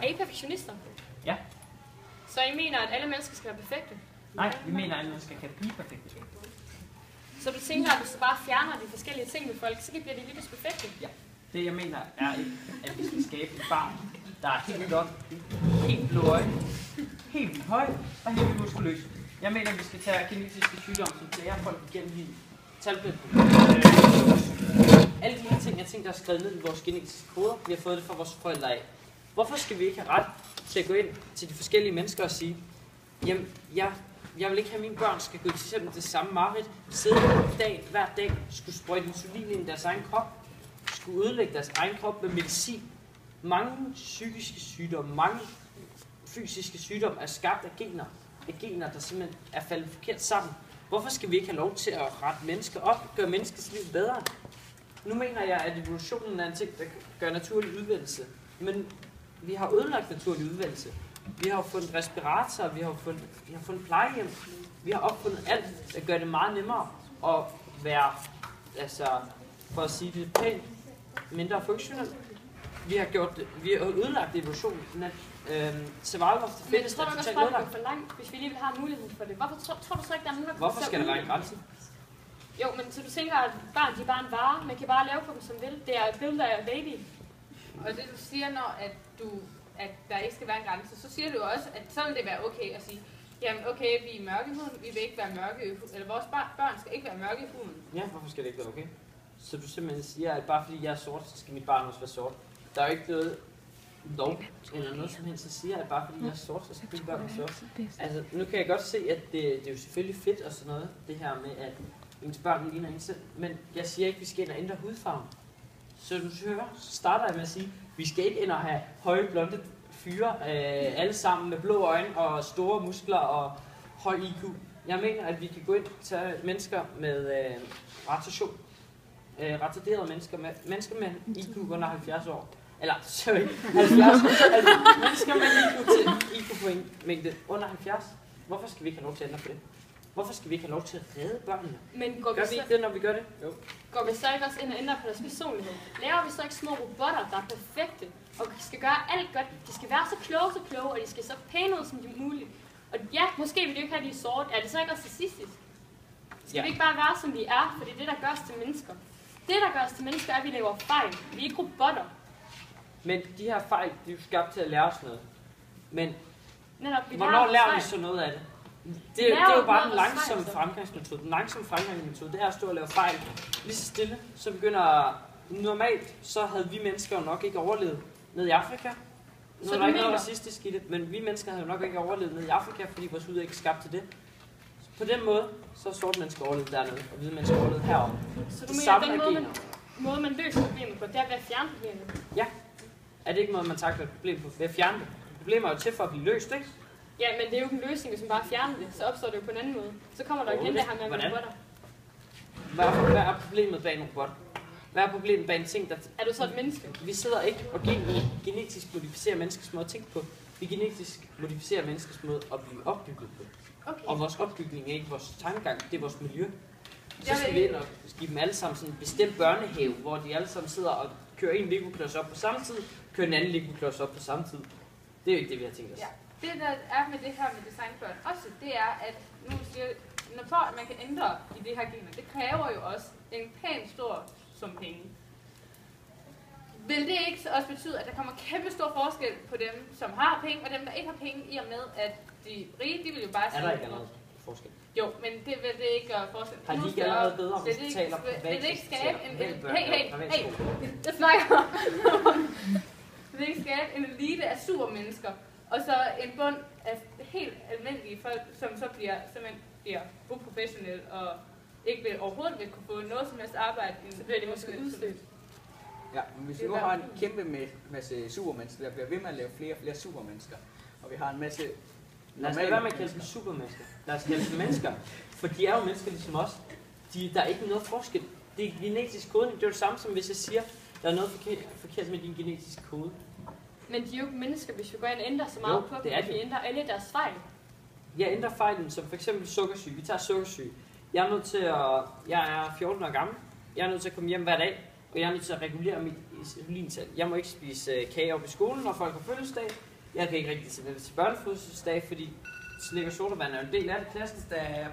Er I perfektionister? Ja. Så I mener, at alle mennesker skal være perfekte? Nej, vi mener, at alle mennesker kan blive perfekte. Så du tænker, at hvis du bare fjerner de forskellige ting ved folk, så bliver de lige perfekte? Ja. Det jeg mener er ikke, at vi skal skabe et barn, der er helt op, helt blå øjne, helt vildt høj og helt vildt muskuløs. Jeg mener, at vi skal tage genetiske sygdomme, som tager folk igennem livet. Talblind. Alle de her ting er ting, der er skrevet ned i vores genetiske koder. Vi har fået det fra vores forældre af. Hvorfor skal vi ikke have ret til at gå ind til de forskellige mennesker og sige, jamen, jeg vil ikke have, at mine børn skal gå til eksempel det samme mareridt, sidde hver dag, skulle sprøjte insulin ind i deres egen krop, skulle ødelægge deres egen krop med medicin. Mange psykiske sygdomme, mange fysiske sygdomme er skabt af gener, der simpelthen er faldet forkert sammen. Hvorfor skal vi ikke have lov til at rette mennesker op, gøre menneskets liv bedre? Nu mener jeg, at evolutionen er en ting, der gør naturlig udvælgelse. Men vi har ødelagt naturlig udvælgelse. Vi har fundet respiratorer, vi har fundet plejehjem. Vi har opfundet alt, der gør det meget nemmere at være, altså, for at sige det pænt, mindre funktionelt. Vi har ødelagt evolutionen. Survival of the fittest er totalt ødelagt. For langt, hvis vi lige vil have mulighed for det. Hvorfor tror du så ikke, der er nogen, der Hvorfor skal der være en grænse? Jo, men så du tænker, at børn, de er bare en vare. Man kan bare lave på dem som vil. Det er et billede af baby. Og det du siger, når at der ikke skal være en grænse, så siger du også, at så vil det være okay at sige, jamen okay, vi er mørke i huden, vi vil ikke være mørke i huden, eller vores børn skal ikke være mørke i huden. Ja, hvorfor skal det ikke være okay? Så du simpelthen siger, at bare fordi jeg er sort, så skal mit barn også være sort. Der er jo ikke noget lov eller noget som helst, der siger, at bare fordi jeg er sort, så skal mit barn være sort. Altså, nu kan jeg godt se, at det er jo selvfølgelig fedt og sådan noget, det her med, at ens børn ligner en selv. Men jeg siger ikke, at vi skal ind og ændre hudfarven. Så du hører, så starter jeg med at sige, at vi skal ikke ind og have høje blonde fyre, alle sammen med blå øjne og store muskler og høj IQ. Jeg mener, at vi kan gå ind og tage mennesker med retarderede mennesker med IQ under 70 år. Eller, sorry, 70 år. Altså, mennesker med IQ-mængde under 70. Hvorfor skal vi ikke have lov til at ændre på det? Hvorfor skal vi ikke have lov til at redde børnene? Men gør vi ikke det, når vi gør det? Jo. Går vi så ikke også ind og ændrer på deres personlighed? Laver vi så ikke små robotter, der er perfekte, og skal gøre alt godt? De skal være så kloge, og de skal så pæne ud som de muligt. Og ja, måske vil de ikke have de sort. Er det så ikke også racistisk? Skal vi ikke bare være, som vi er? For det er det, der gør os til mennesker. Det, der gør os til mennesker, er, at vi laver fejl. Vi er ikke robotter. Men de her fejl, de er jo skabt til at lære os noget. Men hvornår lærer vi så noget af det? Det er jo bare den langsomme fremgangsmetode. Den langsomme fremgangsmetode, det er at stå og lave fejl. Lige så stille, så begynder... Normalt, så havde vi mennesker jo nok ikke overlevet ned i Afrika. Nu er der ikke noget racistisk i det, men vi mennesker havde jo nok ikke overlevet ned i Afrika, fordi vores hud er ikke skabt til det. Så på den måde, så er sorte mennesker overlevet dernede, og hvide mennesker overlevet heroppe. Så du mener, at den måde, man løser problemet på, det er ved at fjerne problemet? Ja. Er det ikke måde, man takler et problem på ved at fjerne det? Problemer er jo til for at blive løst, ikke? Ja, men det er jo ikke en løsning, hvis man bare fjerner det. Så opstår det jo på en anden måde. Så kommer der igen det her med robotter. Hvad er problemet bag en robot? Hvad er problemet bag en ting, der... Er du så et menneske? Vi sidder ikke og genetisk modificerer menneskets måde at tænke på. Vi genetisk modificerer menneskets måde at blive opbygget på. Okay. Og vores opbygning er ikke vores tankegang, det er vores miljø. Så skal vi ind og give dem alle sammen sådan en bestemt børnehave, hvor de alle sammen sidder og kører en Lego-klods op på samme tid, kører en anden Lego-klods op på samme tid. Det er jo ikke det, vi har tænkt os. Ja. Det, der er med det her med designbørn også, det er, at nu siger, for at man kan ændre i det her gener, det kræver jo også en pæn stor sum penge. Vil det ikke også betyde, at der kommer kæmpe stor forskel på dem, som har penge, og dem, der ikke har penge, i og med, at de rige, de vil jo bare sige... Er der ikke noget forskel? Jo, men det vil det ikke gøre forskel. Har de ikke allerede bedre hospitaler privat? Vil det ikke skabe en... Hey, jeg snakker vil det ikke skabe en elite af supermennesker, og så en bund af helt almindelige folk, som så bliver uprofessionelle og ikke overhovedet vil kunne få noget som helst arbejde. Så bliver de måske udstødt. Ja, men hvis vi nu har en kæmpe masse supermennesker, der bliver ved med at lave flere og flere supermennesker, og vi har en masse... Lad os lade være med at kalde dem supermennesker. Lad os kalde dem mennesker, for de er jo mennesker ligesom os. Der er ikke noget forskel. Det er genetisk kodning. Det er det samme som hvis jeg siger, der er noget forkert med din genetiske kode. Men de er jo ikke mennesker, hvis vi går ind og ændrer så meget på dem, at vi ændrer alle deres fejl. Jeg ændrer fejlen, som for eksempel sukkersyge. Vi tager sukkersyge. Jeg er 14 år gammel. Jeg er nødt til at komme hjem hver dag. og jeg er nødt til at regulere mit insulintal. Jeg må ikke spise kage op i skolen, når folk har fødselsdag. Jeg kan ikke rigtig til til børnefødselsdag, fordi slik og sodavand er en del af det. Klassens, der er